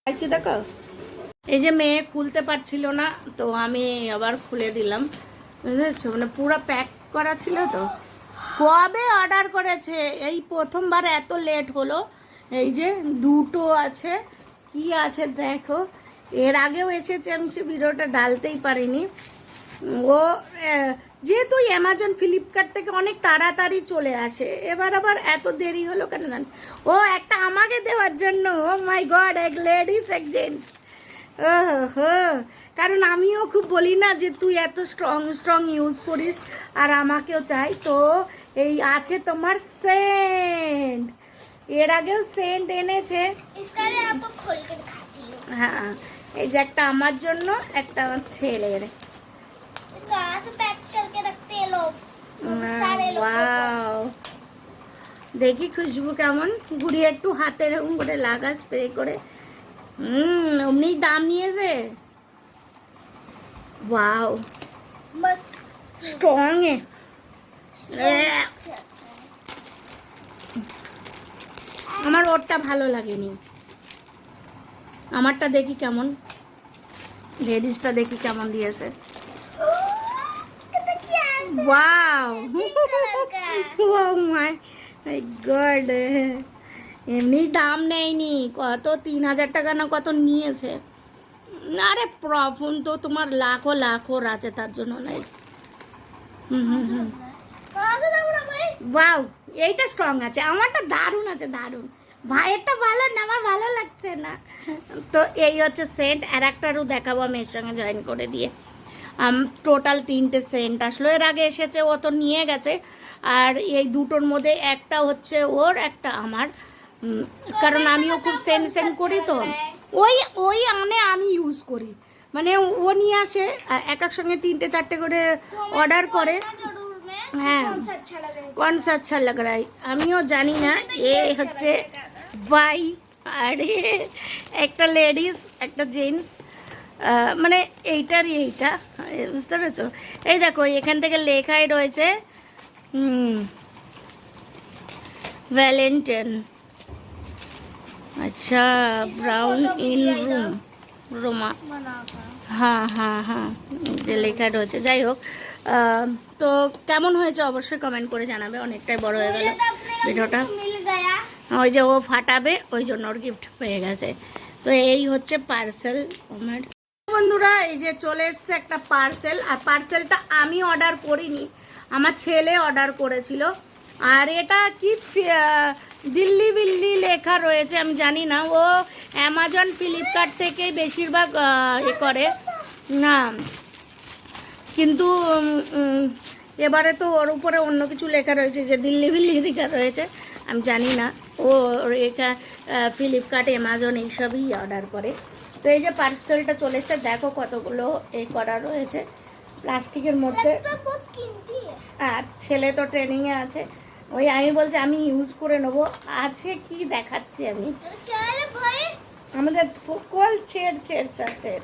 আইছি দেখো, এই যে মেয়ে খুলতে পারছিল না তো আমি আবার খুলে দিলাম, বুঝেছো? মানে পুরো প্যাক করা ছিল তো। কবে অর্ডার করেছে, এই প্রথমবার এত লেট হলো। এই যে দুটো আছে, কি আছে দেখো। এর আগেও এসেছে, আমি সে ভিডিওটা ডালতেই পারিনি। ও যেহেতু অ্যামাজন ফ্লিপকার্ট থেকে অনেক তাড়াতাড়ি চলে আসে, এবার আবার এত দেরি হলো কেন জানি। ও একটা আমাকে দেওয়ার জন্য, ও মাই গড, এক লেডিস এক জেন্টস। ও হো, কারণ আমিও খুব বলি না যে তুই এত স্ট্রং স্ট্রং ইউজ করিস, আর আমাকেও চাই। তো এই আছে তোমার সেন্ট, এর আগেও সেন্ট এনেছে। হ্যাঁ, এই যে একটা আমার জন্য, একটা আমার ছেলের। দেখি খুশবু কেমন, ঘুরিয়ে একটু হাতে এরকম করে লাগা, স্প্রে করে। অমনি দাম নিয়েছে। ওয়াও, স্ট্রং এ। আমার ওরটা ভালো লাগেনি, আমারটা দেখি কেমন, লেডিসটা দেখি কেমন দিয়েছে। ওয়াও, ও মাই গড, এমনি দাম নেয়নি, কত 3,000 টাকা না কত নিয়েছে। আরে প্রফুন তো তোমার লাখো লাখো আছে, তার জন্য নাই। ওয়াও, এইটা স্ট্রং আছে, আমারটা দারুণ আছে, দারুণ। ভাইয়েরটা ভালো না, আমার ভালো লাগছে না। তো এই হচ্ছে সেন্ট, আর একটারও দেখাবো আমি এর সঙ্গে জয়েন করে দিয়ে। টোটাল 3টে সেন্ট আসলো, এর আগে এসেছে, ও তো নিয়ে গেছে। আর এই দুটোর মধ্যে একটা হচ্ছে ওর, একটা আমার। কারণ আমিও খুব সেন্ট সেন্ট করি তো, ওই ওই আনে, আমি ইউজ করি। মানে ও নিয়ে আসে এক এক সঙ্গে 3টে 4টে করে অর্ডার করে। হ্যাঁ, কোন সা আচ্ছা লাগ রা है, আমিও জানি না। এ হচ্ছে ভাই, আর একটা লেডিস একটা জেন্টস, মানে এইটারই এইটা, বুঝতে পেরেছো? এই দেখো এখান থেকে লেখাই রয়েছে ভ্যালেন্টাইন। আচ্ছা, ব্রাউন ইন রুম রোমা। হ্যাঁ হ্যাঁ হ্যাঁ, যে লেখা রয়েছে। যাই হোক, তো কেমন হয়েছে অবশ্যই কমেন্ট করে জানাবে। অনেকটাই বড় হয়ে গেল ভিডিওটা। ওই যে ও ফাটাবে, ওই জন্য ওর গিফট পেয়ে গেছে। তো এই হচ্ছে পার্সেল আমার। বন্ধুরা, এই যে চলে এসছে একটা পার্সেল, আর পার্সেলটা আমি অর্ডার করিনি, আমার ছেলে অর্ডার করেছিল। আর এটা কি দিল্লি বিল্লি লেখা রয়েছে, আমি জানি না। ও অ্যামাজন ফ্লিপকার্ট থেকে বেশিরভাগ এ করে না, কিন্তু এবারে তো ওর উপরে অন্য কিছু লেখা রয়েছে, যে দিল্লি বিল্লি লেখা রয়েছে, আমি জানি না। ও এটা ফ্লিপকার্ট অ্যামাজন এইসবই অর্ডার করে। তো এই যে পার্সেলটা চলেছে, দেখো কতগুলো এই করা রয়েছে প্লাস্টিকের মধ্যে। আর ছেলে তো ট্রেনিংয়ে আছে, ওই আমি বলছি আমি ইউজ করে নেবো। আছে কি দেখাচ্ছি আমি, আমাদের কল ছেড় ছেড় ছেড়।